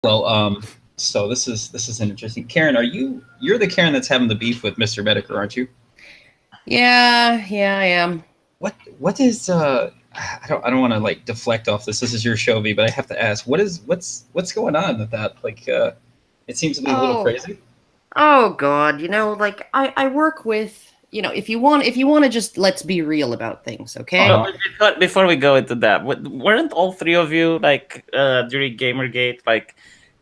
Well, so this is an interesting. Karen, you're the Karen that's having the beef with Mr. Mediker, aren't you? Yeah, I am. What is I don't want to like deflect off this. This is your show, V, but I have to ask, what's going on with that? Like, it seems to be a little Oh, crazy. oh God, like I work with, if you want to just let's be real about things, okay? Uh-huh. But before we go into that, weren't all three of you like during Gamergate, like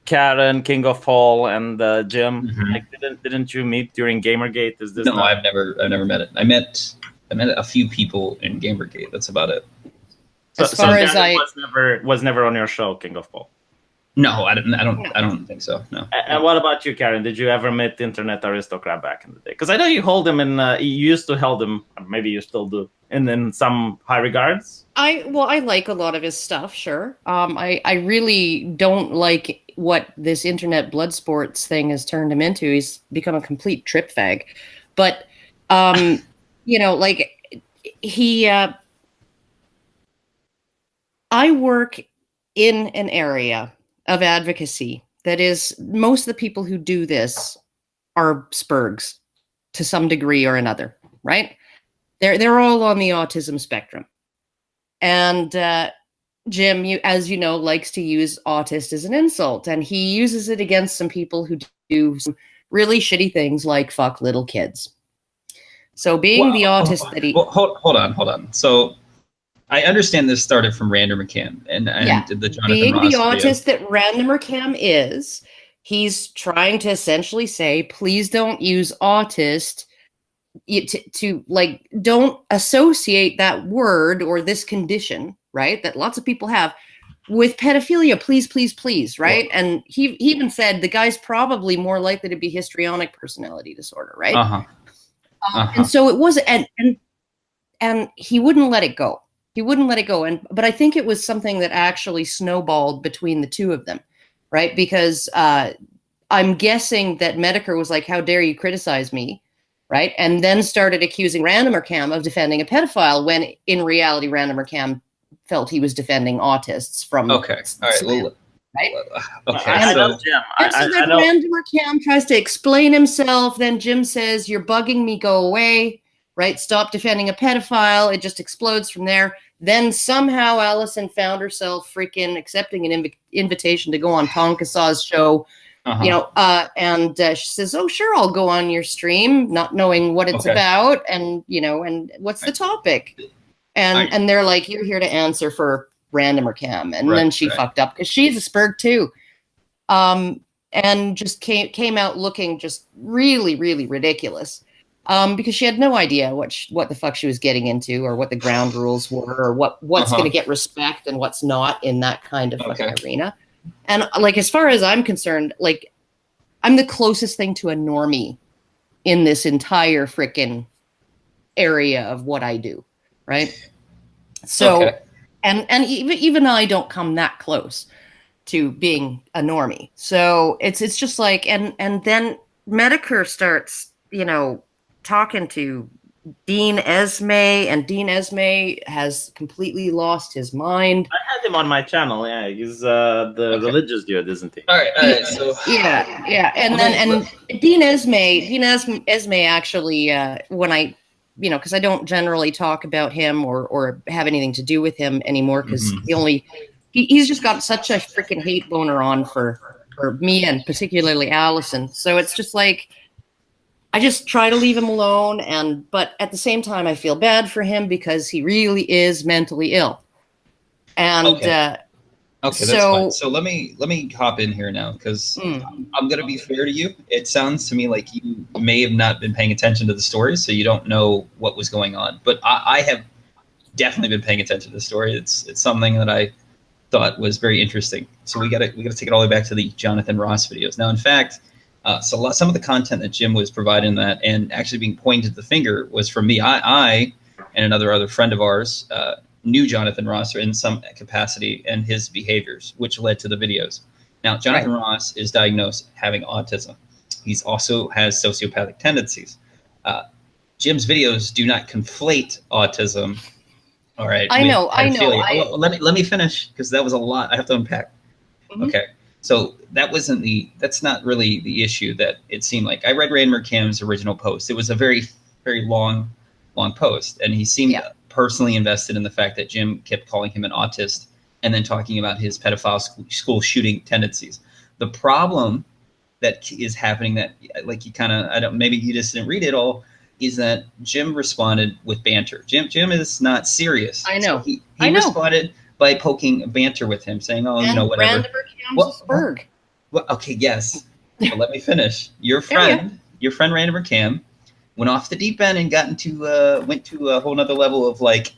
Karen, King of Fall, and Jim? Mhm. Like, didn't you meet during Gamergate? Is this No, not? I've never met it. I met a few people in Gamergate. That's about it. As So far as Karen I, was never on your show, King of Fall. No, I don't. I don't. no. I don't think so. No. And what about you, Karen? Did you ever meet Internet Aristocrat back in the day? Because I know you hold him in. You used to hold him, or maybe you still do, in some high regards. I like a lot of his stuff, sure. I really don't like what this internet blood sports thing has turned him into. He's become a complete trip fag. But like he I work in an area of advocacy that is, most of the people who do this are spurgs to some degree or another, right? They're all on the autism spectrum. And Jim, as you know, likes to use autist as an insult, and he uses it against some people who do some really shitty things like fuck little kids. So being the autist that he, Well, hold on. So I understand this started from Random McCann and yeah, the Jonathan being Ross the video. autist that Random Cam is, he's trying to essentially say, please don't use autist to like, don't associate that word or this condition, right, that lots of people have, with pedophilia, please, right? Well, And he even said the guy's probably more likely to be histrionic personality disorder, right? uh-huh. And Uh-huh. so it was, and he wouldn't let it go. He wouldn't let it go. But I think it was something that actually snowballed between the two of them, right? Because I'm guessing that Medicare was like, how dare you criticize me, right? And then started accusing Randomer Cam of defending a pedophile, when in reality, Randomer Cam felt he was defending autists from Okay. All right. slam, right? Okay. I So know Jim. And so then know. Randomer Cam tries to explain himself. Then Jim says, you're bugging me, go away, right? Stop defending a pedophile. It just explodes from there. Then somehow Allison found herself freaking accepting an invitation to go on Tonkasa's show, and she says, "Oh, sure, I'll go on your stream," not knowing what it's about, and and what's the topic, and they're like, "You're here to answer for Randomer Cam," and then she fucked up because she's a spurg too, and just came out looking just really, really ridiculous. Because she had no idea what the fuck she was getting into, or what the ground rules were, or what's going to get respect and what's not in that kind of fucking arena. And like, as far as I'm concerned, like, I'm the closest thing to a normie in this entire freaking area of what I do, right? So, and even I don't come that close to being a normie. So it's just like, and then Medicare starts, talking to Dean Esme, and Dean Esme has completely lost his mind. I had him on my channel. Yeah, he's the religious dude, isn't he? All right. So yeah, and Dean Esme actually, when I, because I don't generally talk about him or have anything to do with him anymore, because he's just got such a freaking hate boner on for me, and particularly Allison. So it's just like, I just try to leave him alone, but at the same time, I feel bad for him because he really is mentally ill. And okay, that's fine. So let me hop in here now, because I'm gonna be fair to you. It sounds to me like you may have not been paying attention to the story, so you don't know what was going on. But I have definitely been paying attention to the story. It's something that I thought was very interesting. So we gotta take it all the way back to the Jonathan Ross videos. Now, in fact. So some of the content that Jim was providing that, and actually being pointed the finger, was from me. I and another friend of ours knew Jonathan Ross in some capacity and his behaviors, which led to the videos. Now, Jonathan Ross is diagnosed having autism. He's also has sociopathic tendencies. Jim's videos do not conflate autism. All right. I know. Let me finish, because that was a lot I have to unpack. Okay. So that's not really the issue that it seemed like. I read Rand McCam's original post. It was a very, very long post. And he seemed personally invested in the fact that Jim kept calling him an autist and then talking about his pedophile school shooting tendencies. The problem that is happening that, like, you kind of, maybe you just didn't read it all, is that Jim responded with banter. Jim is not serious. I know. So he responded by poking banter with him, saying, "Oh, and whatever." Well, okay, yes. But let me finish. Your friend Random Cam, went off the deep end and went to a whole nother level of like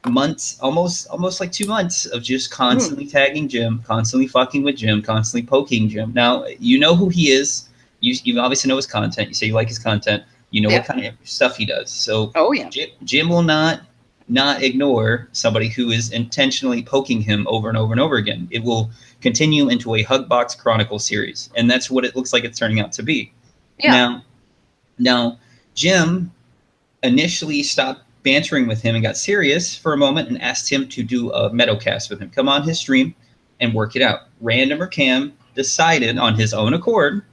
months, almost like 2 months of just constantly tagging Jim, constantly fucking with Jim, constantly poking Jim. Now, you know who he is. You obviously know his content. You say you like his content. You know what kind of stuff he does. So Jim will not ignore somebody who is intentionally poking him over and over and over again. It will continue into a Hugbox Chronicle series, and that's what it looks like it's turning out to be. Yeah. Now, Jim initially stopped bantering with him and got serious for a moment and asked him to do a Meadowcast with him. Come on his stream and work it out. Random Cam decided on his own accord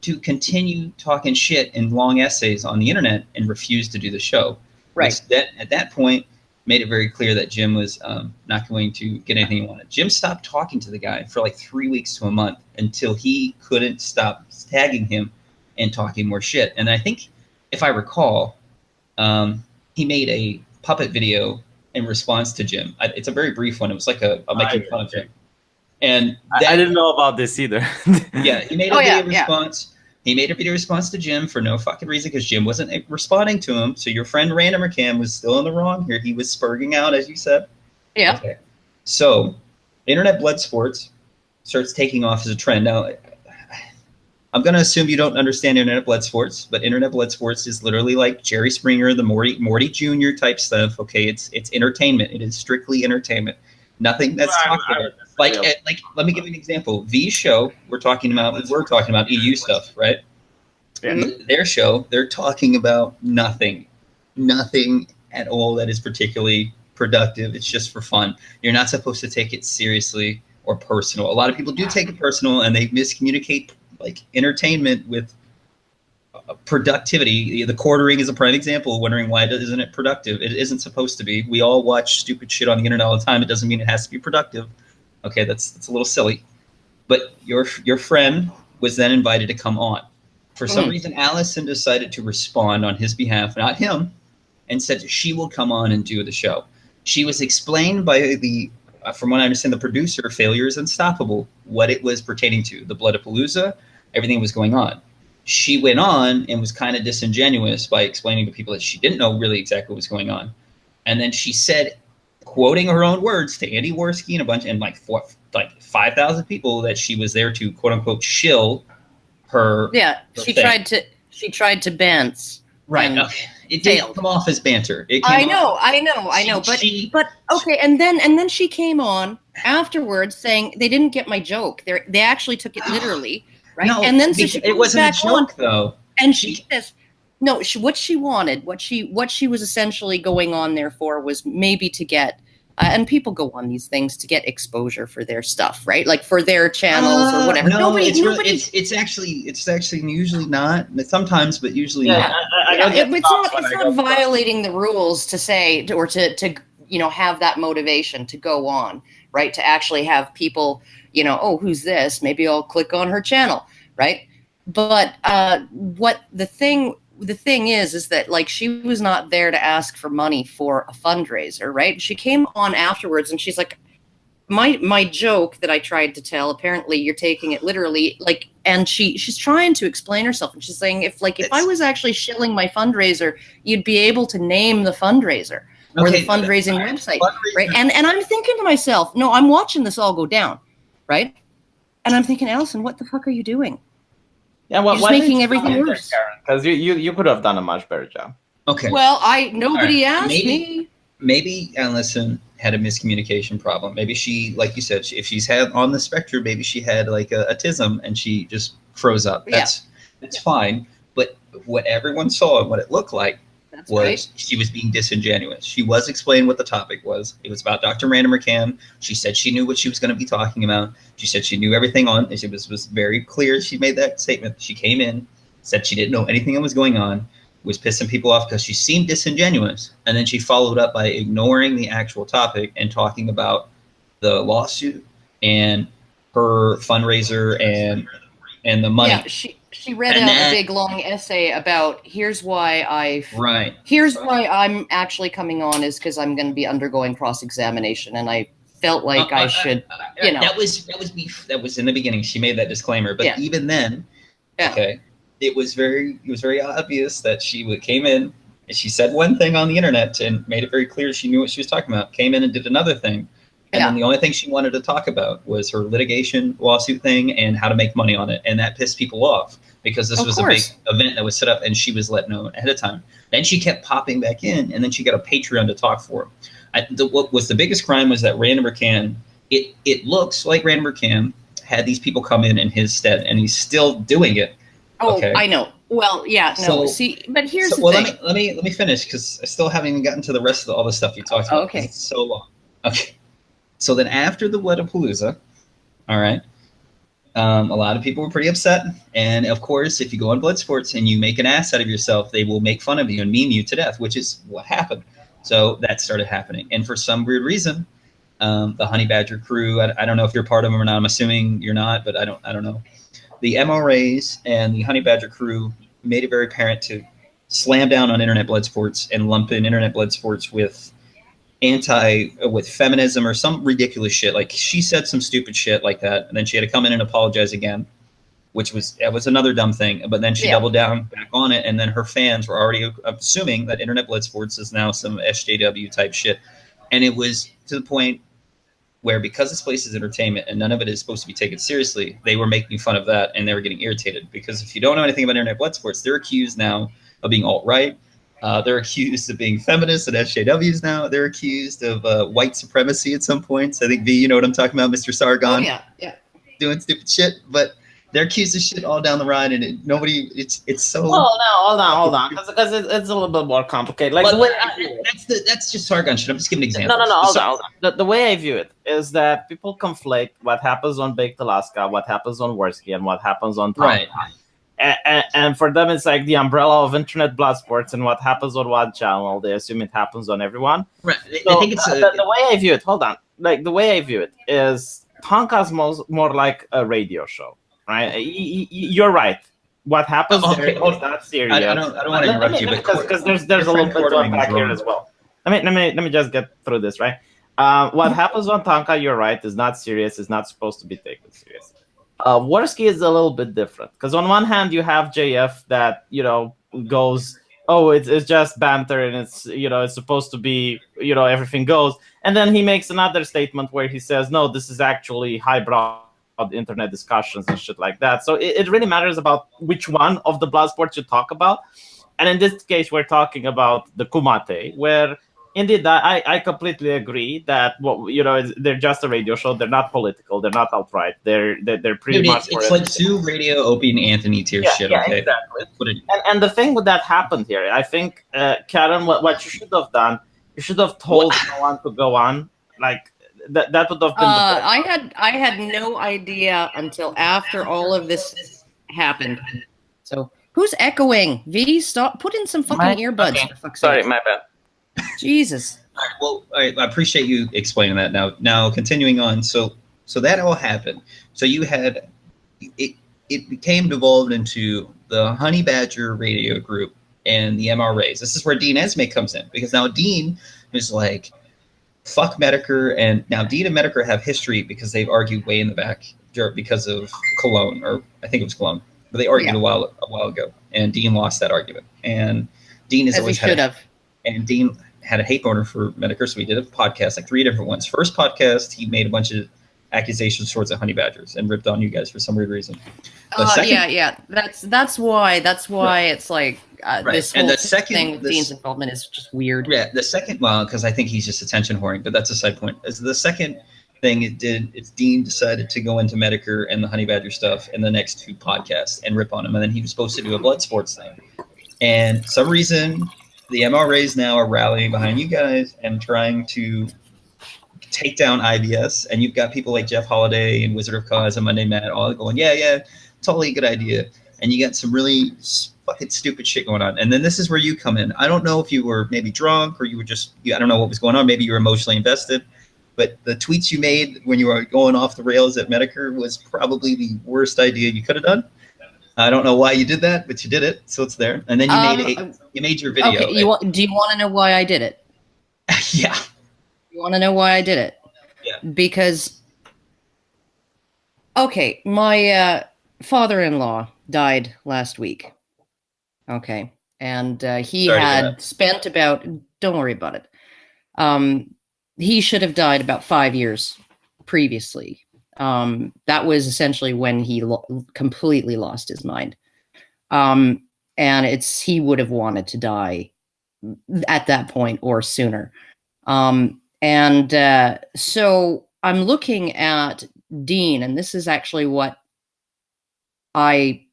to continue talking shit in long essays on the internet and refused to do the show. Right. At that point, made it very clear that Jim was not going to get anything he wanted. Jim stopped talking to the guy for like 3 weeks to a month until he couldn't stop tagging him and talking more shit. And I think, if I recall, he made a puppet video in response to Jim. It's a very brief one. It was like a making fun of him. And I didn't know about this either. Yeah, he made a video response. He made a video response to Jim for no fucking reason because Jim wasn't responding to him. So your friend Random Cam was still in the wrong here. He was spurging out, as you said. Yeah. Okay. So internet blood sports starts taking off as a trend. Now, I'm going to assume you don't understand internet blood sports, but internet blood sports is literally like Jerry Springer, the Morty Jr. type stuff. Okay, it's entertainment. It is strictly entertainment. Nothing that's talked about. Like, let me give you an example. V's show, we're talking about EU stuff, right? Yeah. Their show, they're talking about nothing at all that is particularly productive. It's just for fun. You're not supposed to take it seriously or personal. A lot of people do take it personal, and they miscommunicate like entertainment with productivity. The quartering is a prime example, wondering why isn't it productive? It isn't supposed to be. We all watch stupid shit on the internet all the time. It doesn't mean it has to be productive. Okay, that's a little silly. But your friend was then invited to come on. For some reason, Allison decided to respond on his behalf, not him, and said she will come on and do the show. She was explained by from what I understand, the producer, Failure is Unstoppable, what it was pertaining to. The Bloodapalooza, everything was going on. She went on and was kind of disingenuous by explaining to people that she didn't know really exactly what was going on. And then she said, quoting her own words to Andy Worski and like 5,000 people, that she was there to quote unquote shill her. Yeah, she tried to bance. Right. Okay. It didn't come off as banter. I know. But okay, and then she came on afterwards saying they didn't get my joke. They actually took it literally. Right. No, and then so it wasn't a joke though. And she says, no, what she wanted, what she was essentially going on there for was maybe to get, and people go on these things to get exposure for their stuff, right? Like for their channels or whatever. No, it's actually usually not. Sometimes, but usually not. It's not violating the rules to say or to have that motivation to go on, right? To actually have people, oh, who's this? Maybe I'll click on her channel, right? But what the thing is that like she was not there to ask for money for a fundraiser, right? She came on afterwards and she's like, my joke that I tried to tell, apparently you're taking it literally, like, and she's trying to explain herself, and she's saying if I was actually shilling my fundraiser, you'd be able to name the fundraiser. Or the fundraising website, right? And I'm thinking to myself, no, I'm watching this all go down, right? And I'm thinking, Allison, what the fuck are you doing? Yeah, well, you're making everything worse. Because you could have done a much better job. Okay. Well, nobody asked me. Maybe Allison had a miscommunication problem. Maybe she, like you said, if she's had on the spectrum, maybe she had like a autism and she just froze up. That's fine. But what everyone saw and what it looked like was she was being disingenuous. She was explaining what the topic was. It was about Dr. Random McCann. She said she knew what she was going to be talking about. She said she knew everything on. It was very clear. She made that statement. She came in, said she didn't know anything that was going on, was pissing people off because she seemed disingenuous. And then she followed up by ignoring the actual topic and talking about the lawsuit and her fundraiser and the money. Yeah, she read out a big long essay about here's why I'm actually coming on is because I'm going to be undergoing cross-examination, and I felt like I should, That was in the beginning. She made that disclaimer, but even then, okay, it was very obvious that she came in and she said one thing on the internet and made it very clear she knew what she was talking about. Came in and did another thing. And then the only thing she wanted to talk about was her litigation lawsuit thing and how to make money on it. And that pissed people off because this was a big event that was set up and she was let know ahead of time. Then she kept popping back in, and then she got a Patreon to talk for. What was the biggest crime was that Random McCann, it looks like Random McCann had these people come in his stead, and he's still doing it. Oh, okay. I know. Well, yeah, no. But here's the thing. Let me finish because I still haven't even gotten to the rest of all the stuff you talked about. Okay. It's so long. Okay. So then after the Wetapalooza, all right, a lot of people were pretty upset. And, of course, if you go on Bloodsports and you make an ass out of yourself, they will make fun of you and meme you to death, which is what happened. So that started happening. And for some weird reason, the Honey Badger crew, I don't know if you're part of them or not. I'm assuming you're not, but I don't know. The MRAs and the Honey Badger crew made it very apparent to slam down on Internet Bloodsports and lump in Internet Bloodsports with feminism or some ridiculous shit. Like she said some stupid shit like that, and then she had to come in and apologize again, which was another dumb thing. But then she doubled down back on it, and then her fans were already assuming that Internet Bloodsports is now some SJW type shit, and it was to the point where because this place is entertainment and none of it is supposed to be taken seriously, they were making fun of that, and they were getting irritated because if you don't know anything about Internet Bloodsports, they're accused now of being alt-right. They're accused of being feminists and SJWs now. They're accused of white supremacy at some points. I think, V, you know what I'm talking about, Mr. Straughan. Oh, yeah. Doing stupid shit. But they're accused of shit all down the line, and it's so... Oh, no, hold on. Because it's a little bit more complicated. Like that's just Straughan shit. I'm just giving examples. No, hold on. The way I view it is that people conflate what happens on Baked Alaska, what happens on Worski, and what happens on Tom. Right. And for them, it's like the umbrella of Internet Bloodsports, and what happens on one channel, they assume it happens on everyone. Right. So I think it's the way I view it. Hold on. Like the way I view it is Tonka's more like a radio show, right? You're right. What happens there is not serious. I don't want to interrupt you, because there's a little bit to unpack here as well. Let me just get through this, right? What happens on Tonka, you're right, is not serious. Is not supposed to be taken seriously. Worski is a little bit different because on one hand you have JF that goes, oh, it's just banter and it's supposed to be everything goes, and then he makes another statement where he says, no, this is actually highbrow internet discussions and shit like that. So it really matters about which one of the Bloodsports you talk about, and in this case we're talking about the Kumate, where indeed, I completely agree that they're just a radio show. They're not political. They're not outright. They're pretty much. It's like two Radio Opie and Anthony tier shit. Yeah, okay, exactly. And the thing with that happened here, I think, Karen, what you should have done, you should have told no one to go on. Like that would have been. I had no idea until after all of this happened. So who's echoing? V, stop! Put in some fucking earbuds. Okay. For fuck's Sorry, sake. my bad. Jesus. All right, I appreciate you explaining that. Now continuing on. So that all happened. So you had it became devolved into the Honey Badger radio group and the MRAs. This is where Dean Esme comes in, because now Dean is like, fuck Medicare, and now Dean and Medicare have history because they've argued way in the back because of Cologne, or I think it was Cologne, but they argued a while ago, and Dean lost that argument. And Dean has always and Dean had a hate boner for Medicare, so we did a podcast, like 3 different ones. First podcast, he made a bunch of accusations towards the Honey Badgers and ripped on you guys for some weird reason. Yeah. That's why it's like this whole thing with Dean's involvement is just weird. Yeah, the second, because I think he's just attention whoring, but that's a side point. The second thing it's Dean decided to go into Medicare and the Honey Badger stuff in the next 2 podcasts and rip on him, and then he was supposed to do a Bloodsports thing. And some reason the MRAs now are rallying behind you guys and trying to take down IBS. And you've got people like Jeff Holiday and Wizard of Cause and Monday Matt all going, yeah, totally a good idea. And you got some really fucking stupid shit going on. And then this is where you come in. I don't know if you were maybe drunk or you were just, I don't know what was going on. Maybe you were emotionally invested. But the tweets you made when you were going off the rails at Medicare was probably the worst idea you could have done. I don't know why you did that, but you did it, so it's there. And then you made your video. Okay, do you want to know why I did it? Yeah. You want to know why I did it? Yeah. Because, okay, my father-in-law died last week. Okay, and he had spent about. Don't worry about it. He should have died about 5 years previously. That was essentially when he completely lost his mind. And he would have wanted to die at that point or sooner. So I'm looking at Dean, and this is actually what I'm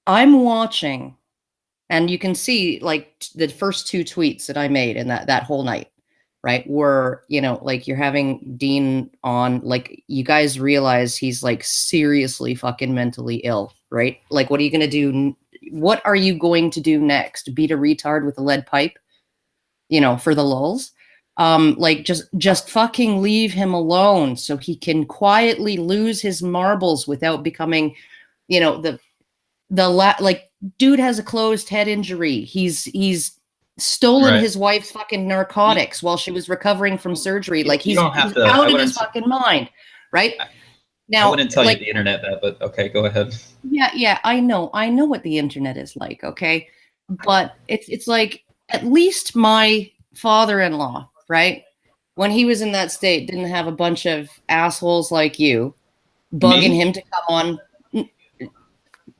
watching. And you can see like the first 2 tweets that I made in that whole night. Right, where, like you're having Dean on, like you guys realize he's like seriously fucking mentally ill, right? Like, what are you going to do? What are you going to do next? Beat a retard with a lead pipe, for the lulz? Like just fucking leave him alone so he can quietly lose his marbles without becoming, like dude has a closed head injury. He's stolen his wife's fucking narcotics while she was recovering from surgery. Like he's out of his fucking mind, right? Now, I wouldn't tell you the internet that, but okay, go ahead. Yeah, I know what the internet is like, okay? But it's like at least my father-in-law, right? When he was in that state, didn't have a bunch of assholes like you bugging him to come on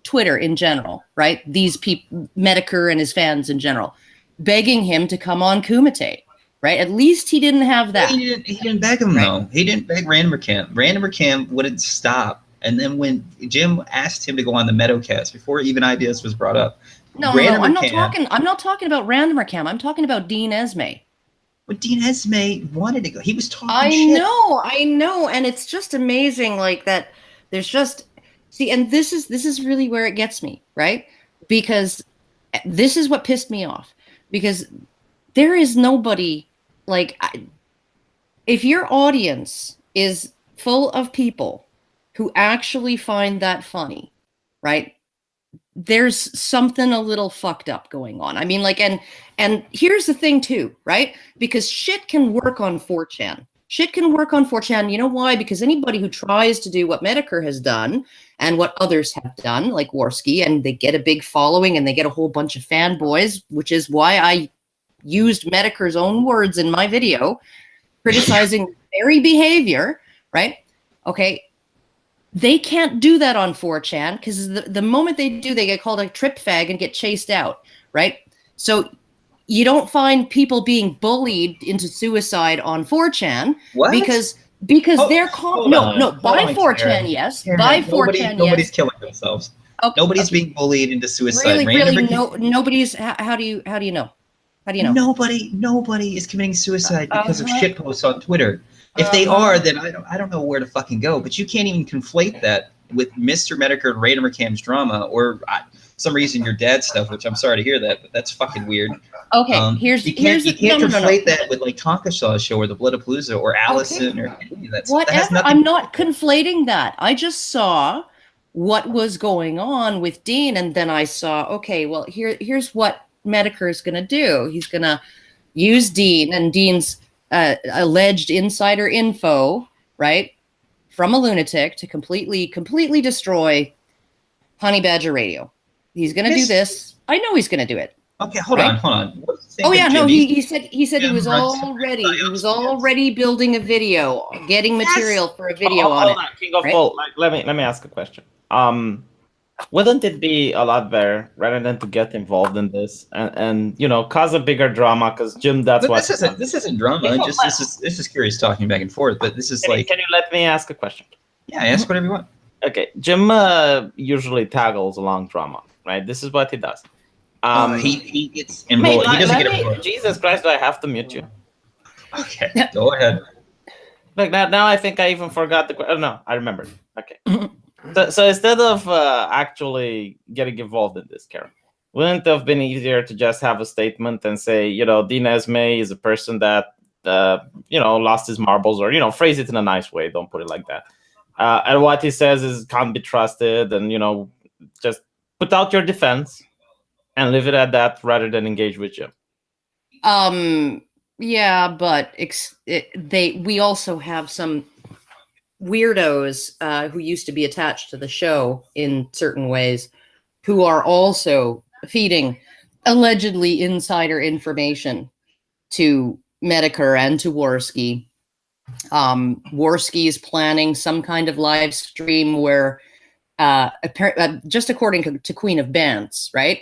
Twitter in general, right? These people, Medicare and his fans in general, begging him to come on Kumite, right? At least he didn't have that. He didn't beg him, though. He didn't beg Randomer Cam wouldn't stop. And then when Jim asked him to go on the Meadowcast before even IBS was brought up, no, I'm not talking about Randomer Cam. I'm talking about Dean Esme. But Dean Esme wanted to go. He was talking shit. I know, and it's just amazing, like that. There's just and this is really where it gets me, right? Because this is what pissed me off. Because there is nobody like if your audience is full of people who actually find that funny, right? There's something a little fucked up going on. I mean, like, and here's the thing too, right? Because shit can work on 4chan. Shit can work on 4chan. You know why? Because anybody who tries to do what Medicare has done and what others have done, like Warski, and they get a big following and they get a whole bunch of fanboys, which is why I used Medicare's own words in my video, criticizing very behavior, right? Okay. They can't do that on 4chan because the moment they do, they get called a trip fag and get chased out, right? So you don't find people being bullied into suicide on 4chan because they're called by 4chan, yes. By 4chan, yes. Nobody's killing themselves. Okay, nobody's being bullied into suicide. Nobody's. How do you know? How do you know? Nobody is committing suicide because of shit posts on Twitter. If they are, then I don't know where to fucking go. But you can't even conflate that with Mr. Medicare and Randomer Cam's drama or some reason your dad's stuff, which I'm sorry to hear that, but that's fucking weird. Okay, you can't conflate that with like Tonka Shaw's show or the Bloodapalooza or Allison or any of that. Whatever. I'm not conflating that. I just saw what was going on with Dean, and then I saw, okay, well, here's what Medicare is going to do. He's going to use Dean and Dean's alleged insider info, right, from a lunatic to completely destroy Honey Badger Radio. He's going to do this. I know he's going to do it. Okay, hold on. Oh yeah, no, he said he was already building a video, getting material for a video on it. King of Bolt, let me ask a question. Wouldn't it be a lot better rather than to get involved in this and cause a bigger drama? Because Jim, this isn't drama. This is curious talking back and forth. But this is can you let me ask a question? Yeah, ask whatever you want. Okay, Jim usually tackles along drama, right? This is what he does. He gets involved. He doesn't get involved. Jesus Christ, do I have to mute you? Okay, go ahead. Like now I think I even forgot the question. Oh, no, I remembered. Okay. So instead of actually getting involved in this, Karen, wouldn't it have been easier to just have a statement and say, Dean Esme is a person that, lost his marbles, or, phrase it in a nice way. Don't put it like that. And what he says can't be trusted, and, just put out your defense and leave it at that rather than engage with you. Yeah, but we also have some weirdos who used to be attached to the show in certain ways who are also feeding allegedly insider information to Medicare and to Worski. Worski is planning some kind of live stream where, just according to Queen of Bants, right?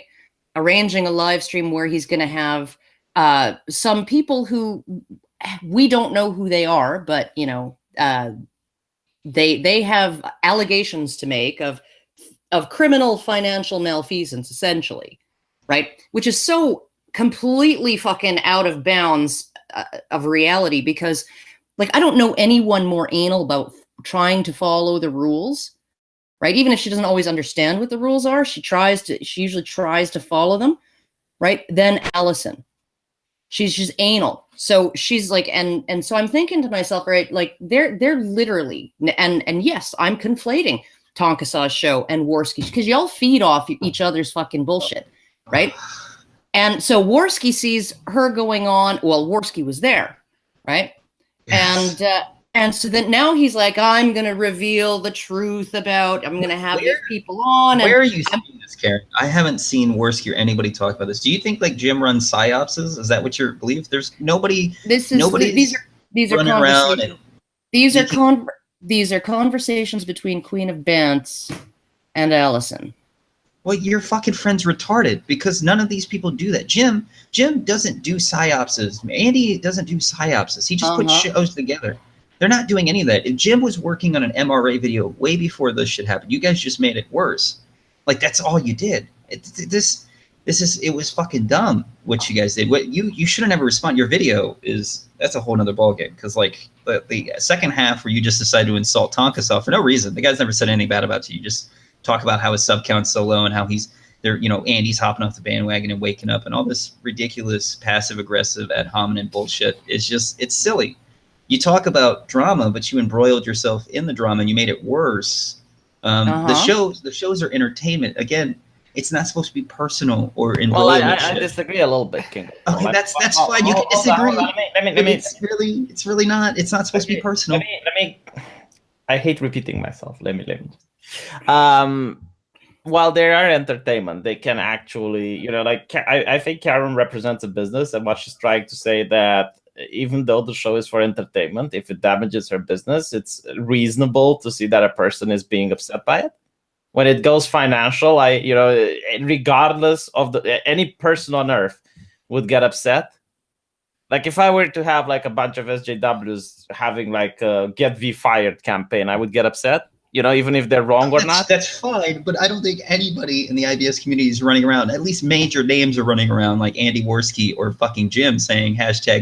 Arranging a live stream where he's going to have some people who we don't know who they are, but they have allegations to make of criminal financial malfeasance, essentially, right? Which is so completely fucking out of bounds of reality, because I don't know anyone more anal about trying to follow the rules, right? Even if she doesn't always understand what the rules are, she usually tries to follow them, right? Then Allison. She's anal. So she's and so I'm thinking to myself, right, they're literally, and yes, I'm conflating Tonka Saw's show and Worski, because y'all feed off each other's fucking bullshit, right? And so Worski sees her going on. Well, Worski was there, right? Yes. And so then now he's like, I'm going to reveal the truth about, I'm going to have these people on. Where are you seeing this, Karen? I haven't seen Worski or anybody talk about this. Do you think Jim runs psyopses? Is that what you believe? There's nobody. These are running around. These are conversations between Queen of Bants and Allison. Well, your fucking friend's retarded, because none of these people do that. Jim doesn't do psyopses. Andy doesn't do psyopses. He just puts shows together. They're not doing any of that. Jim was working on an MRA video way before this shit happened. You guys just made it worse. That's all you did. It was fucking dumb what you guys did. What you should have never responded. Your video that's a whole nother ballgame, because the second half where you just decided to insult Tonka Saw for no reason. The guy's never said anything bad about you. You just talk about how his sub count's so low and how Andy's hopping off the bandwagon and waking up, and all this ridiculous passive aggressive ad hominem bullshit. It's silly. You talk about drama, but you embroiled yourself in the drama and you made it worse. The shows are entertainment. Again, it's not supposed to be personal or embroiled. Well, I disagree a little bit, King. Okay, that's fine. You can disagree. It's really not. It's not supposed to be personal. Let me. I hate repeating myself. Let me. While they are entertainment, they can actually, I think Karen represents a business, and what she's trying to say that even though the show is for entertainment, if it damages her business, it's reasonable to see that a person is being upset by it. When it goes financial, regardless of any person on earth would get upset. If I were to have a bunch of SJWs having a Get V Fired campaign, I would get upset. Even if they're wrong or not. That's fine, but I don't think anybody in the IBS community is running around. At least major names are running around, like Andy Worski or fucking Jim, saying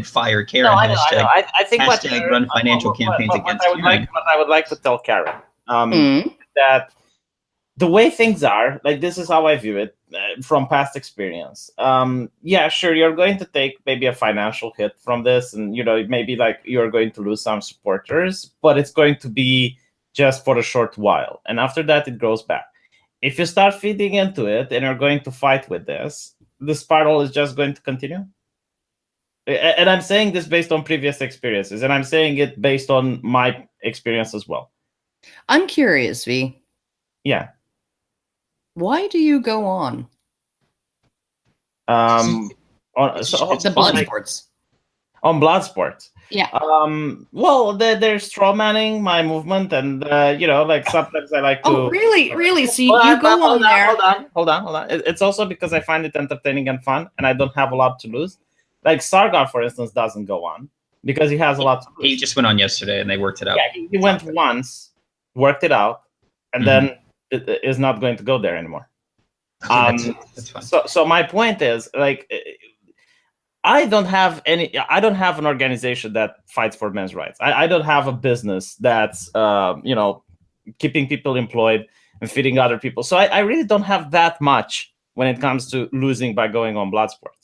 #fire Karen. No, I know. I think run financial campaigns against Karen. What I would like to tell Karen that the way things are, this is how I view it from past experience. Yeah, sure, you're going to take maybe a financial hit from this, and maybe you're going to lose some supporters, but it's going to be just for a short while, and after that it grows back. If you start feeding into it and you're going to fight with this, the spiral is just going to continue. And I'm saying this based on previous experiences, and I'm saying it based on my experience as well. I'm curious, V. Yeah. Why do you go on? The blood sports. On blood sports. Yeah. Well, they're strawmanning my movement, and sometimes I like to. Oh, really? See, you go on there. Hold on. It's also because I find it entertaining and fun, and I don't have a lot to lose. Straughan, for instance, doesn't go on because he has a lot to lose. He just went on yesterday, and they worked it out. Yeah, he went once, worked it out, and then is not going to go there anymore. That's fine. So my point is, like, I don't have an organization that fights for men's rights. I don't have a business that's keeping people employed and feeding other people. So I really don't have that much when it comes to losing by going on Bloodsport.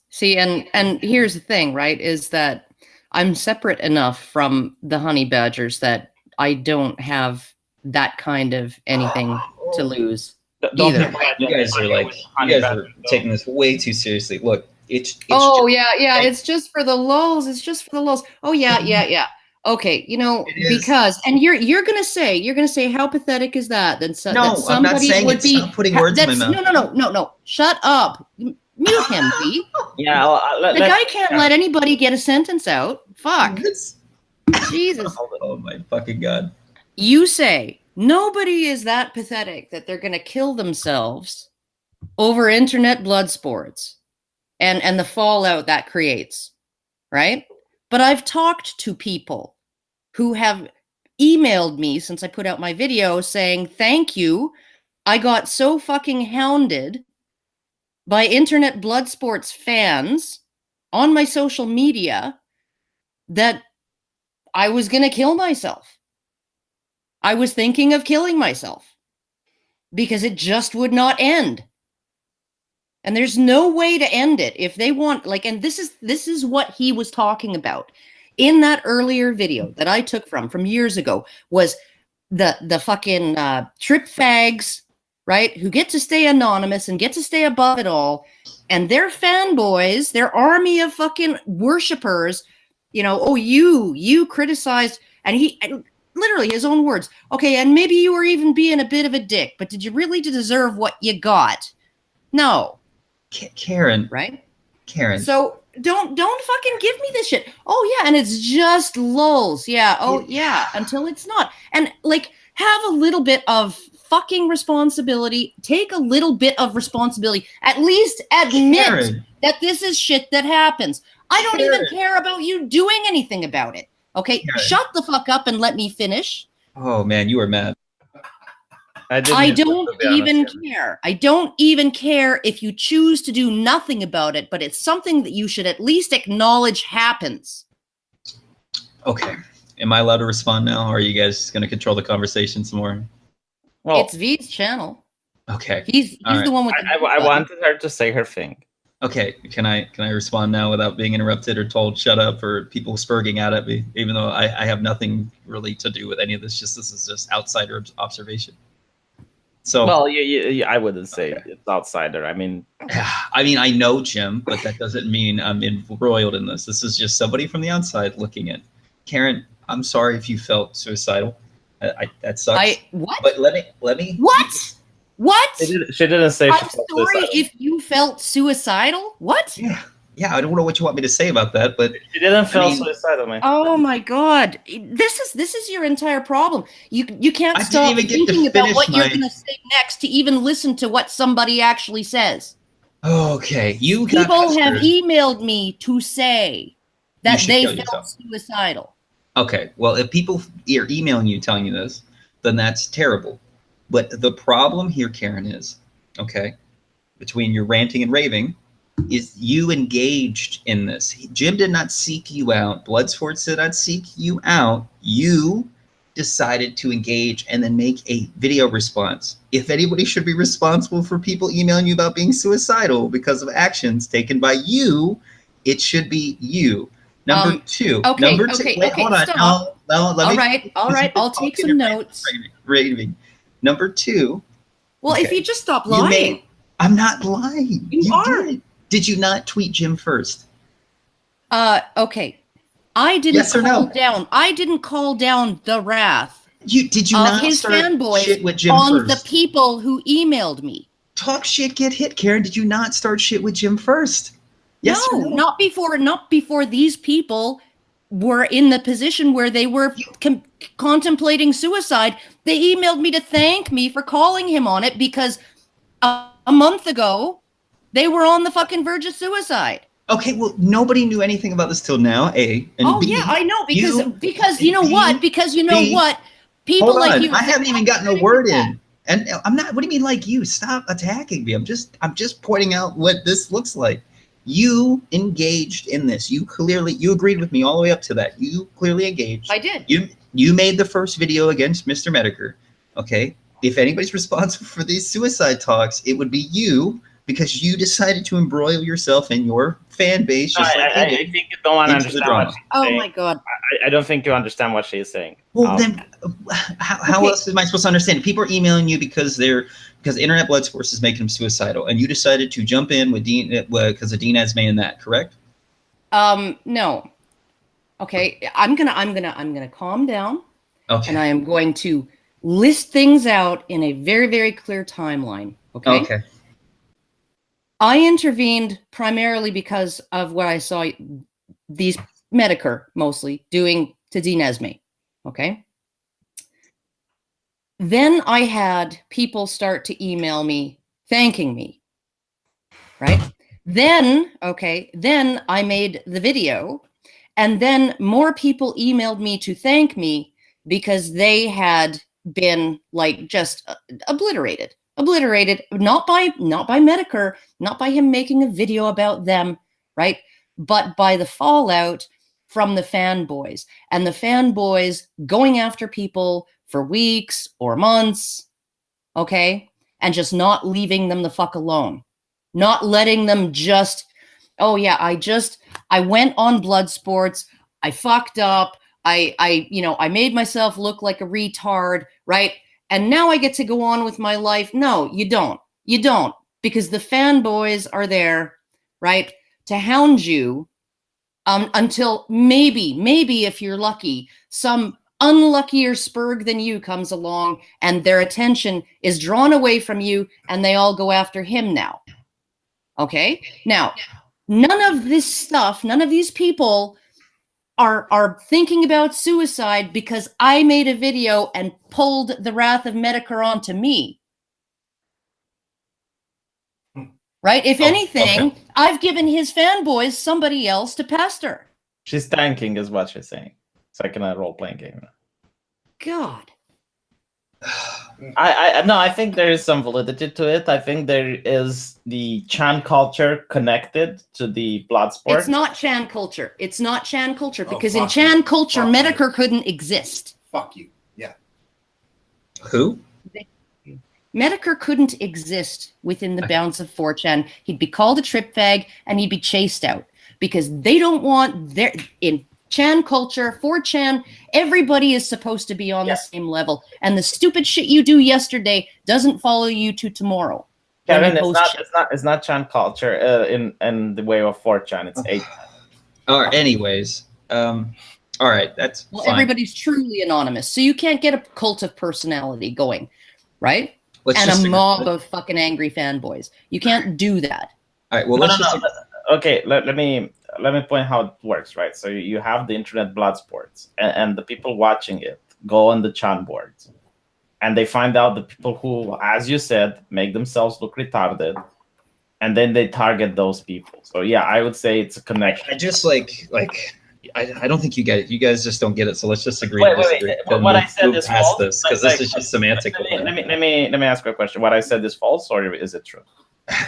See, and here's the thing, right, is that I'm separate enough from the honey badgers that I don't have that kind of anything to lose either. You guys are taking this way too seriously. Look, it's it's just for the lulz. It's just for the lulz. Oh yeah. Okay, because and you're gonna say how pathetic is that? That somebody I'm not saying would be stop putting words in my mouth. No. Shut up. Mute him, V. Yeah, the guy can't let anybody get a sentence out. Fuck. Jesus. Oh my fucking God. You say nobody is that pathetic that they're going to kill themselves over internet blood sports and the fallout that creates, right? But I've talked to people who have emailed me since I put out my video saying, thank you. I got so fucking hounded by internet blood sports fans on my social media that I was going to kill myself. I was thinking of killing myself because it just would not end. And there's no way to end it if they want, like, and this is what he was talking about in that earlier video that I took from years ago, was the fucking trip fags, right, who get to stay anonymous and get to stay above it all, and their fanboys, their army of fucking worshipers, you criticized, and literally his own words, okay, and maybe you were even being a bit of a dick, but did you really deserve what you got? No. Karen. Right? Karen. So don't fucking give me this shit. Oh yeah, and it's just lulz. Yeah. Oh yeah, until it's not. And like, have a little bit of fucking responsibility. Take a little bit of responsibility. At least admit Karen. that this is shit that happens. I don't even care about you doing anything about it. Okay, Karen. Shut the fuck up and let me finish. Oh man, you are mad. I don't even care. I don't even care if you choose to do nothing about it, but it's something that you should at least acknowledge happens. Okay. Am I allowed to respond now, or are you guys going to control the conversation some more? Well, it's V's channel. Okay. He's the one with the I wanted her to say her thing. Okay. Can I respond now without being interrupted or told shut up or people spurging out at me, even though I have nothing really to do with any of this? This is just outsider observation. So, well, I wouldn't say it's outsider. I mean, I know Jim, but that doesn't mean I'm embroiled in this. This is just somebody from the outside looking in. Karen, I'm sorry if you felt suicidal. That sucks. What? But let me. What? What? She didn't say. I'm sorry if you felt suicidal. What? Yeah, I don't know what you want me to say about that, but she didn't feel suicidal, man. Oh my God, this is your entire problem. You can't stop thinking about what you're going to say next to even listen to what somebody actually says. Okay, people have emailed me to say that they felt suicidal. Okay, well, if people are emailing you telling you this, then that's terrible. But the problem here, Karen, is between your ranting and raving, is you engaged in this. Jim did not seek you out. Bloodsports did not seek you out. You decided to engage and then make a video response. If anybody should be responsible for people emailing you about being suicidal because of actions taken by you, it should be you. Number two. Okay, Number two. Wait, hold on. Stop. No, let me. All right. I'll take some notes. Raving. Number two. Well, if you just stop lying. I'm not lying. You are. Did you not tweet Jim first? Okay. I didn't call down. I didn't call down the wrath. Did you not his start fanboys shit with Jim on first? the people who emailed me? Talk shit, get hit, Karen. Did you not start shit with Jim first? Yes no, or no? Not before these people were in the position where they were contemplating suicide. They emailed me to thank me for calling him on it because a month ago they were on the fucking verge of suicide. Okay, well, nobody knew anything about this till now, A. And B, yeah, I know, because you know what? Because you know what? People hold on, like you. I haven't even gotten a word in. And I'm not. What do you mean, like you? Stop attacking me. I'm just pointing out what this looks like. You engaged in this. You agreed with me all the way up to that. You clearly engaged. I did. You made the first video against Mr. Medicare. Okay. If anybody's responsible for these suicide talks, it would be you, because you decided to embroil yourself in your fan base. Just I think you don't want to understand what she's saying. My God. I don't think you understand what she's saying. Well, then how else am I supposed to understand? People are emailing you because Internet Blood Sports is making them suicidal, and you decided to jump in with Dean because of Dean Esme and that, correct? No. Okay, I'm gonna calm down. Okay. And I am going to list things out in a very, very clear timeline. Okay. Okay. I intervened primarily because of what I saw these Medicare mostly doing to Dean Esme. Okay. Then I had people start to email me thanking me. Right. Then I made the video, and then more people emailed me to thank me because they had been like just obliterated, not by Medicare, not by him making a video about them, right? But by the fallout from the fanboys, and the fanboys going after people for weeks or months, okay? And just not leaving them the fuck alone. Not letting them just, oh yeah, I went on Blood Sports, I fucked up, I made myself look like a retard, right? And now I get to go on with my life. No, you don't. You don't. Because the fanboys are there, right, to hound you until maybe if you're lucky, some unluckier spurg than you comes along and their attention is drawn away from you and they all go after him now. Okay? Now, none of this stuff, none of these people are thinking about suicide because I made a video and pulled the wrath of Medicare onto me. Right? If anything, I've given his fanboys somebody else to pester. She's thanking is what she's saying. It's like in a role-playing game. God. I think there is some validity to it. I think there is the Chan culture connected to the blood sport. It's not Chan culture. It's not Chan culture because in Chan culture, Medicare couldn't exist. Fuck you. Yeah. Who? Medicare couldn't exist within the bounds of 4chan. He'd be called a trip fag and he'd be chased out because they don't want their in Chan culture, 4chan, everybody is supposed to be on the same level. And the stupid shit you do yesterday doesn't follow you to tomorrow. Kevin, it's not Chan culture in the way of 4chan. It's 8chan. All right, anyways. All right, that's fine. Everybody's truly anonymous. So you can't get a cult of personality going, right? And a mob of fucking angry fanboys. You can't do that. All right, well, okay, let me point how it works, right? So you have the internet blood sports, and the people watching it go on the Chan boards, and they find out the people who, as you said, make themselves look retarded, and then they target those people. So yeah, I would say it's a connection. I just I don't think you guys just don't get it. So let's just agree. Wait. What I said is false because this is just semantic. Let me ask you a question. What I said is false, or is it true?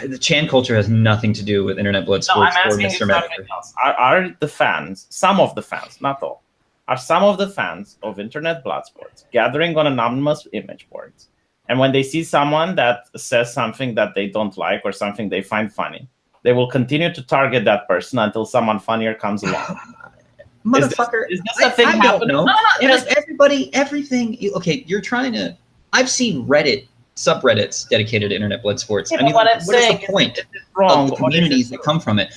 The Chan culture has nothing to do with Internet Blood Sports or Mr. Medicare. Are the fans, some of the fans, not all, are some of the fans of Internet Blood Sports gathering on anonymous image boards, and when they see someone that says something that they don't like or something they find funny, they will continue to target that person until someone funnier comes along? Motherfucker, is this a thing happening? No. Everything. Okay, you're trying to. I've seen Reddit subreddits dedicated to Internet Blood Sports. Yeah, I mean, what is the point of the communities that come from it?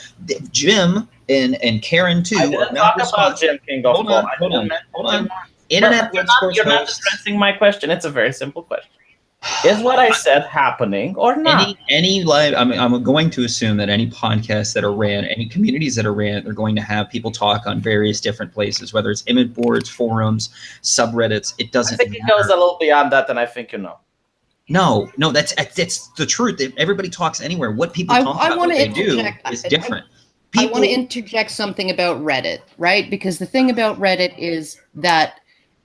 Jim and Karen too. I didn't talk about Jim King. Hold on. Internet Blood Sports. You're not addressing my question. It's a very simple question. Is what I said happening or not? Any live, I'm going to assume that any podcasts that are ran, any communities that are ran, they're going to have people talk on various different places, whether it's image boards, forums, subreddits. It doesn't matter. I think it goes a little beyond that, and I think you know. No, that's the truth. Everybody talks anywhere. What people talk about, what they do is different. I want to interject something about Reddit, right? Because the thing about Reddit is that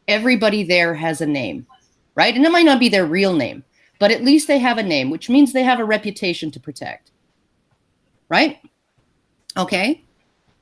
everybody there has a name. Right? And it might not be their real name, but at least they have a name, which means they have a reputation to protect. Right? Okay.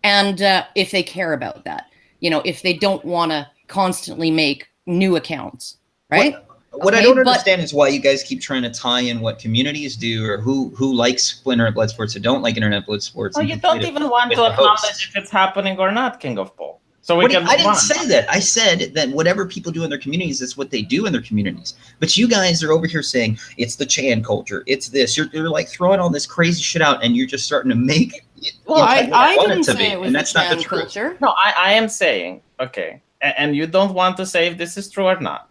And if they care about that, if they don't want to constantly make new accounts, right? What I don't understand is why you guys keep trying to tie in what communities do, or who likes internet blood sports or don't like internet blood sports. Well, you don't even want to acknowledge if it's happening or not, King of Paul. So I didn't say that. I said that whatever people do in their communities, that's what they do in their communities. But you guys are over here saying it's the Chan culture, it's this. You're like throwing all this crazy shit out, and you're just starting to make. Well, I didn't say it was the Chan culture. No, I am saying, okay, and you don't want to say if this is true or not,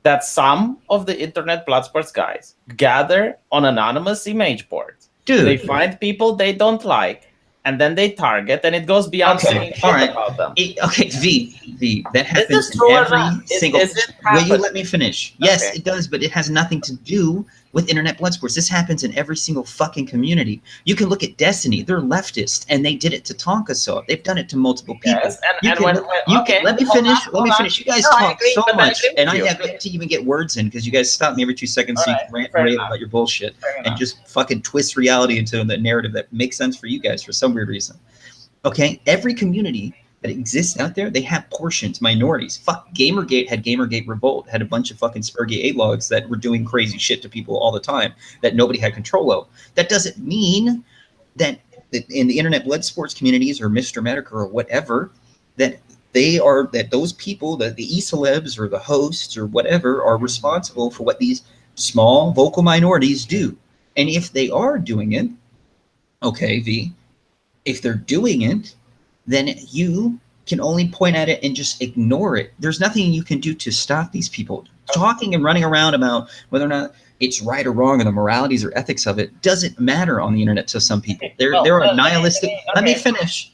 that some of the internet blood sports guys gather on anonymous image boards. Dude, they find people they don't like, and then they target, and it goes beyond saying shit about them. Okay, V, that happens in every single. Will you let me finish? Yes, it does, but it has nothing to do with internet blood sports. This happens in every single fucking community. You can look at Destiny; they're leftist, and they did it to Tonka Soft. They've done it to multiple people. Yes, let me finish. Let me finish. You guys talk so much, and I have to even get words in because you guys stop me every 2 seconds so you can rant about your bullshit and just fucking twist reality into the narrative that makes sense for you guys for some weird reason. Okay, every community that exists out there, they have portions, minorities. Fuck, Gamergate had Gamergate Revolt, had a bunch of fucking Spurgy 8 logs that were doing crazy shit to people all the time that nobody had control of. That doesn't mean that in the internet blood sports communities or Mr. Medica or whatever, that those people, the e-celebs or the hosts or whatever, are responsible for what these small vocal minorities do. And if they are doing it, okay, V, if they're doing it, then you can only point at it and just ignore it. There's nothing you can do to stop these people. Talking and running around about whether or not it's right or wrong or the moralities or ethics of it doesn't matter on the internet to some people. There are nihilistic. Let me finish.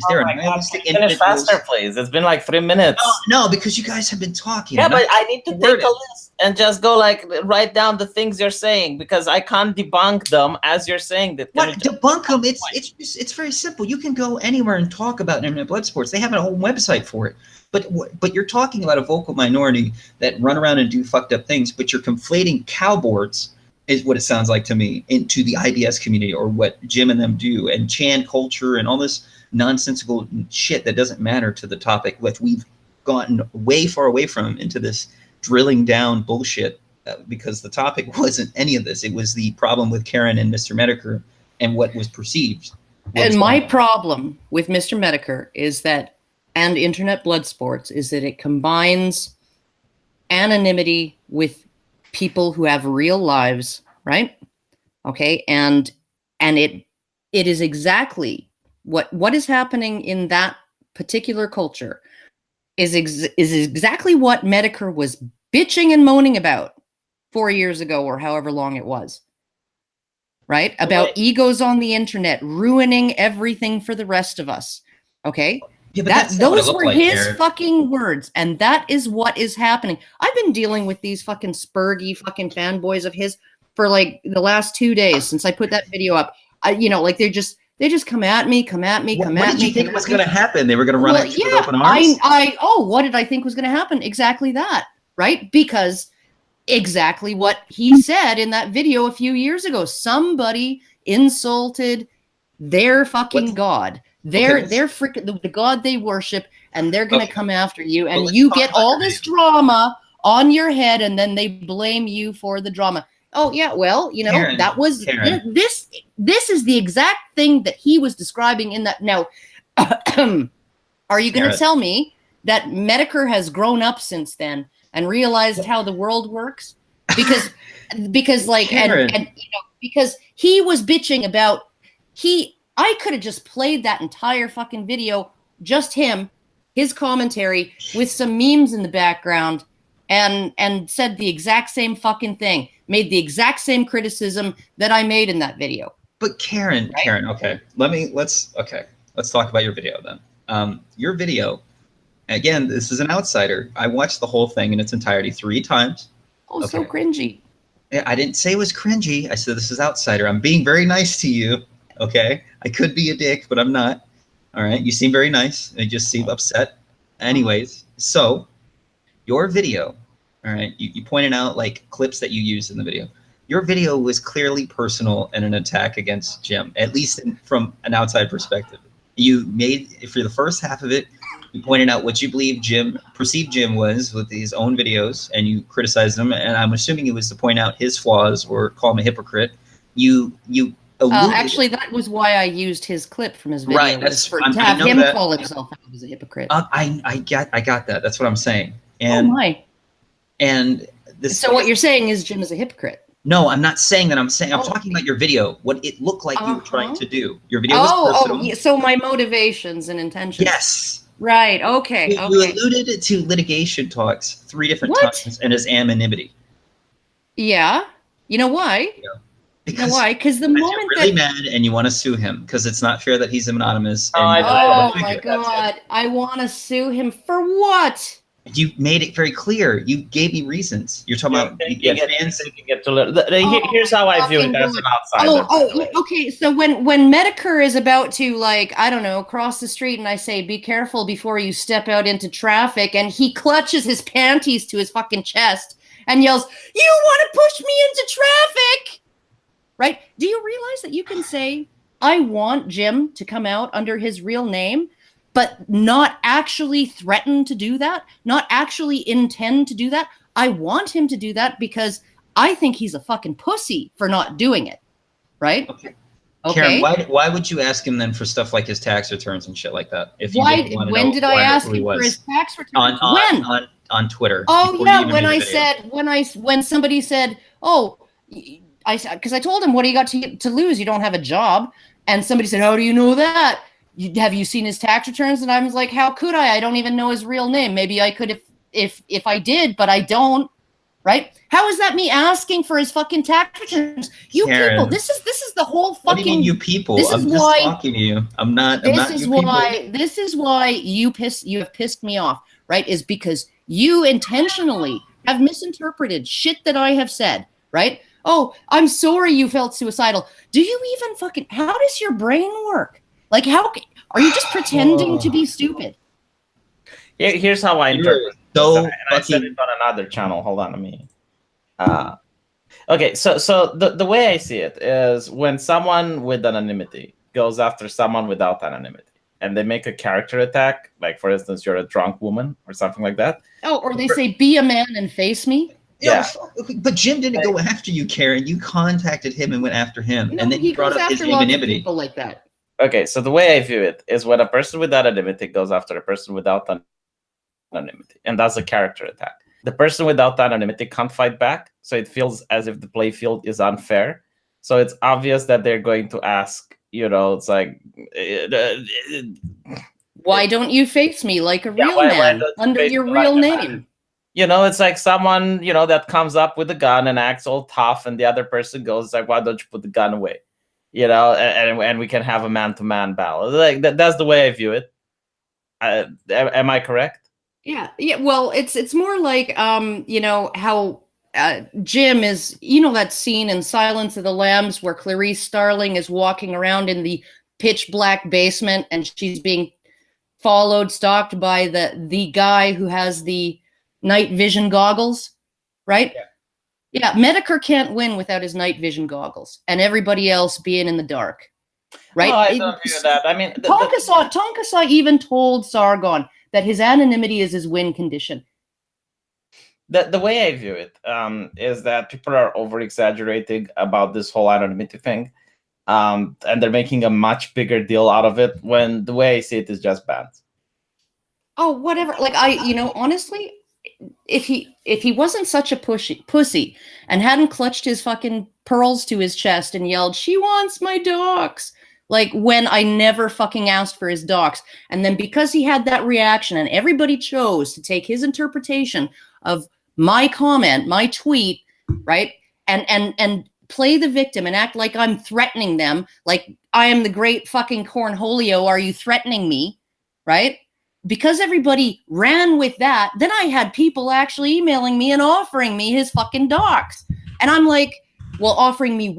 There are nihilistic individuals. Finish faster, please. It's been like 3 minutes. No, because you guys have been talking. Yeah, but I need to take a list and just go write down the things you're saying because I can't debunk them as you're saying that. What debunk them? It's very simple. You can go anywhere and talk about internet blood sports. They have a whole website for it. But you're talking about a vocal minority that run around and do fucked up things. But you're conflating cowboards, is what it sounds like to me, into the IBS community or what Jim and them do, and Chan culture and all this nonsensical shit that doesn't matter to the topic, which we've gotten way far away from into this drilling down bullshit because the topic wasn't any of this. It was the problem with Karen and Mr. Medica and what was perceived. And my problem with Mr. Medica is that, and internet blood sports, is that it combines anonymity with people who have real lives, right? Okay, and it is exactly what is happening in that particular culture is exactly what Medica was bitching and moaning about 4 years ago or however long it was, right? About egos on the internet ruining everything for the rest of us. Okay. Yeah, those were his fucking words, and that is what is happening. I've been dealing with these fucking Spurgy fucking fanboys of his for like the last 2 days since I put that video up. They just come at me. What did you think was going to happen? They were going to run at you with open arms? What did I think was going to happen? Exactly that, right? Because exactly what he said in that video a few years ago. Somebody insulted their fucking God. They're freaking the God they worship, and they're going to come after you. And you get all this drama on your head, and then they blame you for the drama. Oh yeah, well, Karen, that was this is the exact thing that he was describing in that. Now, are you going to tell me that Medica has grown up since then and realized how the world works? Because because he was bitching about I could have just played that entire fucking video, just him, his commentary with some memes in the background, and said the exact same fucking thing. Made the exact same criticism that I made in that video. But Karen, okay. Let's talk about your video then. Your video, again, this is an outsider. I watched the whole thing in its entirety 3 times. Oh, so cringy. I didn't say it was cringy. I said this is outsider. I'm being very nice to you. Okay, I could be a dick, but I'm not. All right, you seem very nice. I just seem upset. Anyways, so your video All right, you pointed out like clips that you used in the video. Your video was clearly personal and an attack against Jim, at least from an outside perspective. You made, for the first half of it, you pointed out what you believe perceived Jim was with his own videos, and you criticized him. And I'm assuming it was to point out his flaws or call him a hypocrite. You actually, that was why I used his clip from his video. Right, to have him call himself out as a hypocrite. I got that. That's what I'm saying. And, oh my! And this. So what you're saying is Jim is a hypocrite. No, I'm not saying that. I'm talking about your video. What it looked like you were trying to do. Your video was personal. Yeah, so my motivations and intentions. Yes. Right. Okay. You alluded to litigation talks 3 different times and his anonymity. Yeah. You know why? Yeah. Because the moment you're really mad and you want to sue him because it's not fair that he's anonymous. Oh my God! I want to sue him for what? You made it very clear. You gave me reasons. You're talking about fans. Here's how I view it as an outsider. Okay. So when Medicare is about to, like, I don't know, cross the street, and I say, "Be careful before you step out into traffic," and he clutches his panties to his fucking chest and yells, "You want to push me into traffic?" Right? Do you realize that you can say, "I want Jim to come out under his real name," but not actually threaten to do that, not actually intend to do that? I want him to do that because I think he's a fucking pussy for not doing it, right? Okay. Karen, why would you ask him then for stuff like his tax returns and shit like that? If you when did I ask him for his tax returns? On Twitter. Oh yeah, when somebody said, "Oh," because I told him, "What do you got to lose? You don't have a job." And somebody said, "How do you know that? Have you seen his tax returns?" And I was like, "How could I? I don't even know his real name. Maybe I could if I did, but I don't." Right? How is that me asking for his fucking tax returns? You Karen, people, this is the whole fucking. What do you mean, you people? I'm just talking to you. I'm not. This is why you have pissed me off. Right? Is because you intentionally have misinterpreted shit that I have said. Right? Oh, I'm sorry you felt suicidal. Do you even fucking? How does your brain work? Like, how are you just pretending to be stupid? Here's how I interpret. I said it on another channel. Hold on to me. Okay, so the way I see it is when someone with anonymity goes after someone without anonymity, and they make a character attack, like for instance, you're a drunk woman or something like that. Oh, or they say, "Be a man and face me." Yeah, but Jim didn't go after you, Karen. You contacted him and went after him, and then he brought up his anonymity. People like that. Okay, so the way I view it is when a person with anonymity goes after a person without anonymity, and that's a character attack. The person without anonymity can't fight back, so it feels as if the play field is unfair. So it's obvious that they're going to ask, it's like, why don't you face me like a real man under your real name? It's like someone, that comes up with a gun and acts all tough, and the other person goes like, "Why don't you put the gun away?" And we can have a man-to-man battle. Like that's the way I view it. Am I correct? Yeah. Well, it's more like how Jim is. That scene in Silence of the Lambs where Clarice Starling is walking around in the pitch black basement and she's being stalked by the guy who has the night vision goggles, right? Yeah, Medicare can't win without his night vision goggles and everybody else being in the dark, right? No, I don't view that. I mean, Tonkasaw even told Straughan that his anonymity is his win condition. The way I view it is that people are over-exaggerating about this whole anonymity thing, and they're making a much bigger deal out of it when the way I see it is just bad. Oh, whatever. Like, honestly, if he wasn't such a pussy and hadn't clutched his fucking pearls to his chest and yelled, "She wants my docs," like when I never fucking asked for his docs, and then because he had that reaction and everybody chose to take his interpretation of my comment, my tweet, right, and play the victim and act like I'm threatening them, like I am the great fucking cornholio, are you threatening me, right? Because everybody ran with that, then I had people actually emailing me and offering me his fucking docs. And I'm like, well, offering me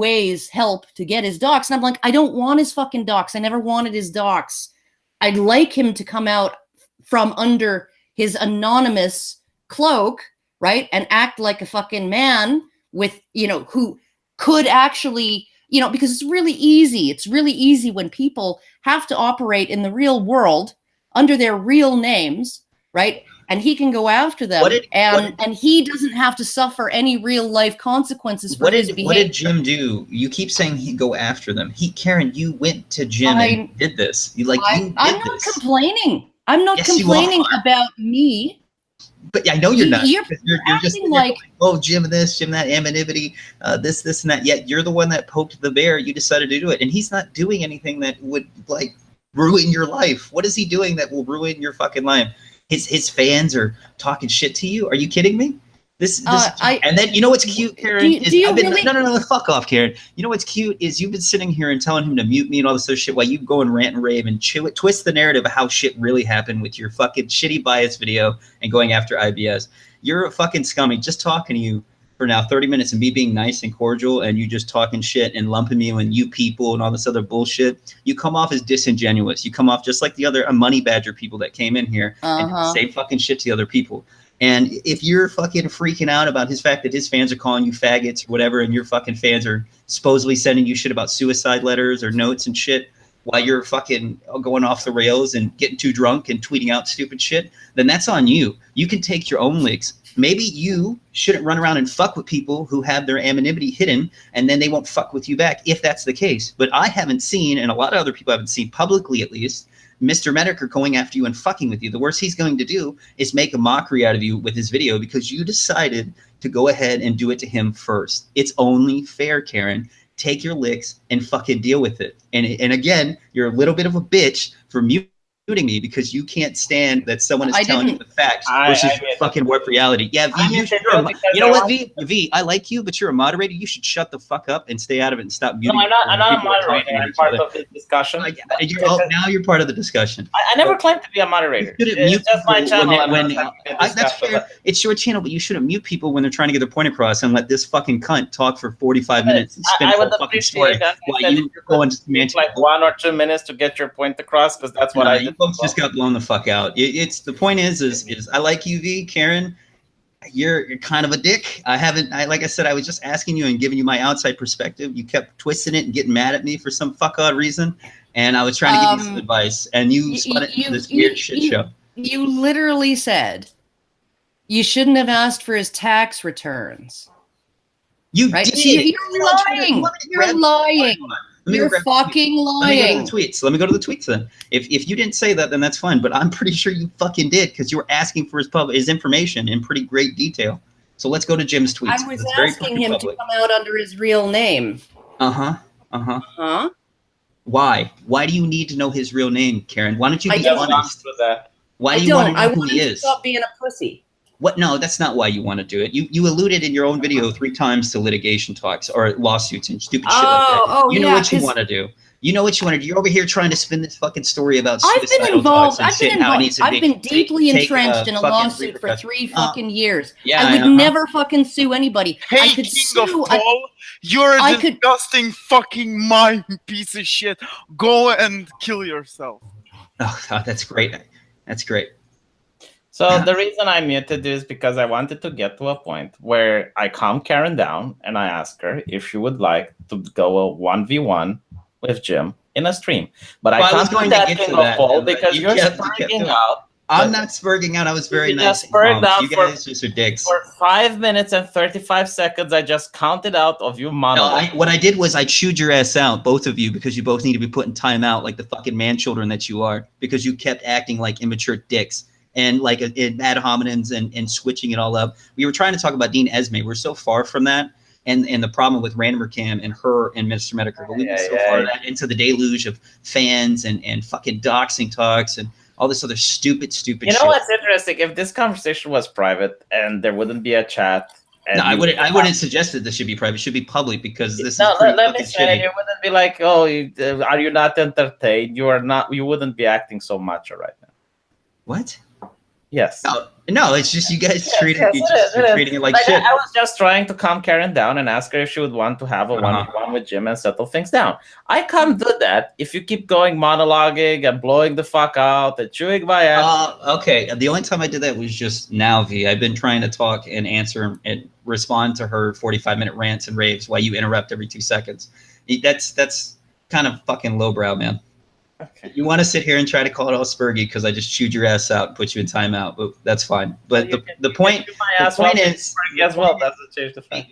help to get his docs. And I'm like, I don't want his fucking docs. I never wanted his docs. I'd like him to come out from under his anonymous cloak, right? And act like a fucking man with, who could actually, because it's really easy. It's really easy when people have to operate in the real world under their real names, right? And he can go after them, and he doesn't have to suffer any real life consequences for his behavior. What did Jim do? You keep saying he'd go after them. Karen, you went to Jim and did this. I'm not complaining. I'm not complaining about me. But I know you're not. You're just like, oh, Jim this, Jim that, anonymity, this, and that. Yet you're the one that poked the bear. You decided to do it, and he's not doing anything that would ruin your life. What is he doing that will ruin your fucking life? His fans are talking shit to you. Are you kidding me? And then you know what's cute, Karen? No, fuck off, Karen. You know what's cute is you've been sitting here and telling him to mute me and all this other shit while you go and rant and rave and twist the narrative of how shit really happened with your fucking shitty bias video and going after IBS. You're a fucking scummy. Just talking to you for now 30 minutes and me being nice and cordial and you just talking shit and lumping me and you people and all this other bullshit. You come off as disingenuous. You come off just like the other money badger people that came in here and say fucking shit to the other people. And if you're fucking freaking out about his fact that his fans are calling you faggots or whatever, and your fucking fans are supposedly sending you shit about suicide letters or notes and shit while you're fucking going off the rails and getting too drunk and tweeting out stupid shit, then that's on you. You can take your own licks. Maybe you shouldn't run around and fuck with people who have their anonymity hidden, and then they won't fuck with you back if that's the case. But I haven't seen, and a lot of other people haven't seen publicly at least, Mr. Medic are going after you and fucking with you. The worst he's going to do is make a mockery out of you with his video because you decided to go ahead and do it to him first. It's only fair, Karen. Take your licks and fucking deal with it. And again, you're a little bit of a bitch for muting me because you can't stand that someone is telling you the facts versus fucking warped reality. Yeah, V, you know what, V, I like you, but you're a moderator. You should shut the fuck up and stay out of it and stop muting. No, I'm not a moderator. I'm part of the discussion. Now you're part of the discussion. I never claimed to be a moderator. It's just my channel. That's fair. It's your channel, but you shouldn't mute people when they're trying to get their point across and let this fucking cunt talk for 45 minutes and spin a whole fucking story while you go and like 1 or 2 minutes to get your point across, because that's what I did. Folks just got blown the fuck out. It's the point is I like you, V. Karen, you're kind of a dick. Like I said, I was just asking you and giving you my outside perspective. You kept twisting it and getting mad at me for some fuck odd reason, and I was trying to give you some advice, and you spun it into this weird shit show. You literally said you shouldn't have asked for his tax returns. You right? did. You're lying. You're lying. You're fucking lying. Let me go to the tweets then. If you didn't say that, then that's fine. But I'm pretty sure you fucking did because you were asking for his information in pretty great detail. So let's go to Jim's tweets. I was asking him to come out under his real name. Huh? Why? Why do you need to know his real name, Karen? Why don't you be honest with that? Why do you want to know who he is? Stop being a pussy. What? No, that's not why you want to do it. You alluded in your own video 3 times to litigation talks or lawsuits and stupid shit like that. You know what you want to do. You know what you want to do. You're over here trying to spin this fucking story about suicidal talks and shit. I've been deeply entrenched in a lawsuit for 3 fucking years. Yeah, I would never fucking sue anybody. Hey, I could King of Paul, you're a disgusting fucking mime piece of shit. Go and kill yourself. Oh, God, that's great. That's great. So the reason I muted is because I wanted to get to a point where I calm Karen down and I ask her if she would like to go a 1v1 with Jim in a stream. But I can't do that, King of Paul, because you're spurging out. I'm not spurging out. I was very nice. You guys just are dicks. For 5 minutes and 35 seconds, I just counted out of you monologue. No, what I did was I chewed your ass out, both of you, because you both need to be put in time out like the fucking man children that you are, because you kept acting like immature dicks. And like ad hominems and switching it all up. We were trying to talk about Dean Esme. We're so far from that. And the problem with Randomer Cam and her and Mr. Medical, far into the deluge of fans and fucking doxing talks and all this other stupid shit. You know what's interesting? If this conversation was private and there wouldn't be a chat. No, I wouldn't suggest that this should be private. It should be public because this is let me say, you wouldn't be like, oh, are you not entertained? You wouldn't be acting so macho right now. What? Yes. No, it's just you guys treating it like shit. I was just trying to calm Karen down and ask her if she would want to have a one-on-one with Jim and settle things down. I can't do that if you keep going monologuing and blowing the fuck out and chewing my ass. Okay. The only time I did that was just now, V. I've been trying to talk and answer and respond to her 45-minute rants and raves while you interrupt every 2 seconds. That's kind of fucking lowbrow, man. Okay. You want to sit here and try to call it all spurgy because I just chewed your ass out and put you in timeout, but that's fine. But the point is, as well, doesn't change the fact.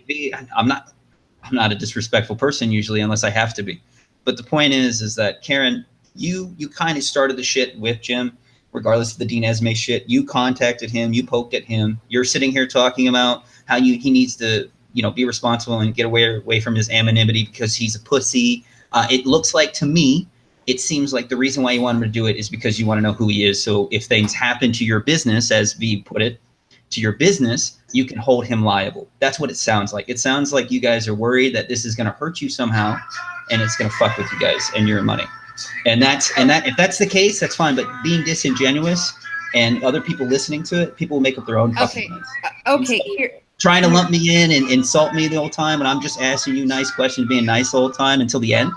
I'm not a disrespectful person usually unless I have to be. But the point is that Karen, you kind of started the shit with Jim, regardless of the Dean Esme shit. You contacted him, you poked at him. You're sitting here talking about how he needs to, be responsible and get away from his anonymity because he's a pussy. It looks like to me, it seems like the reason why you want him to do it is because you want to know who he is. So if things happen to your business, as V put it, to your business, you can hold him liable. That's what it sounds like. It sounds like you guys are worried that this is going to hurt you somehow, and it's going to fuck with you guys and your money. And if that's the case, that's fine. But being disingenuous and other people listening to it, people will make up their own fucking minds. Okay. Here. Trying to lump me in and insult me the whole time, and I'm just asking you nice questions, being nice the whole time until the end,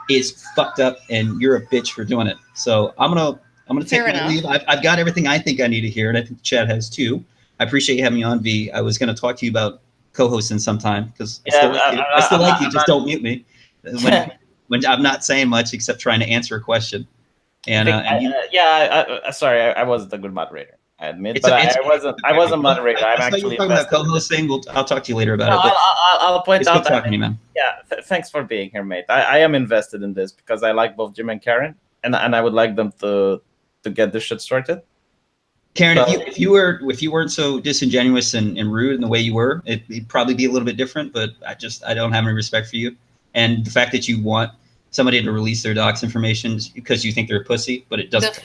is fucked up, and you're a bitch for doing it. So I'm gonna take my leave. I've got everything I think I need to hear, and I think Chad has too. I appreciate you having me on, V. I was gonna talk to you about co-hosting sometime because I still like you. Just don't mute me when I'm not saying much except trying to answer a question. And sorry, I wasn't a good moderator. I admit, but I wasn't a moderator. I'm actually talking about co-hosting. I'll talk to you later about it. I'll point out. Talking to you, man. Yeah, thanks for being here, mate. I am invested in this because I like both Jim and Karen, and I would like them to get this shit sorted. Karen, if you weren't so disingenuous and rude in the way you were, it'd probably be a little bit different. But I don't have any respect for you, and the fact that you want somebody to release their docs information because you think they're a pussy, but it doesn't.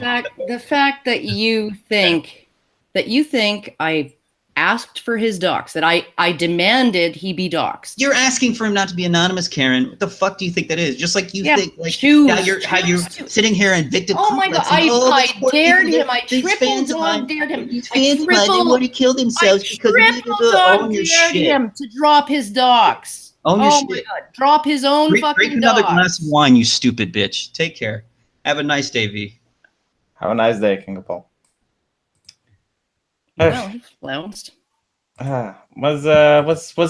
The fact that you think I asked for his docs, that I demanded he be doxxed. You're asking for him not to be anonymous, Karen. What the fuck do you think that is? Just like you think, like how you're sitting here and victim. Oh my god! I dared him. I triple dog dared him. Fans of mine, they want to kill themselves because they need to own your shit. Him to drop his docs. Own your shit. My god! Drop his own fucking drink another glass of wine, you stupid bitch. Take care. Have a nice day, V. Have a nice day, King of Paul. Well, he flounced. Was a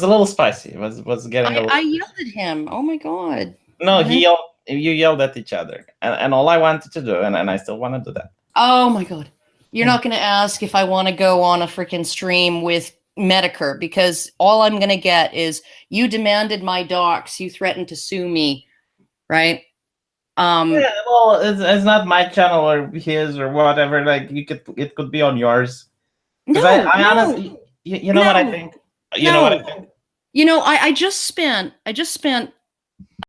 little spicy. Was getting. I yelled at him. Oh my god. No, you yelled at each other, and all I wanted to do, and I still want to do that. Oh my god. You're not going to ask if I want to go on a freaking stream with Medicare because all I'm going to get is you demanded my docs. You threatened to sue me, right? Yeah, well, it's not my channel or his or whatever. Like it could be on yours. No, I honestly, you know what I think. You know what I think. I just spent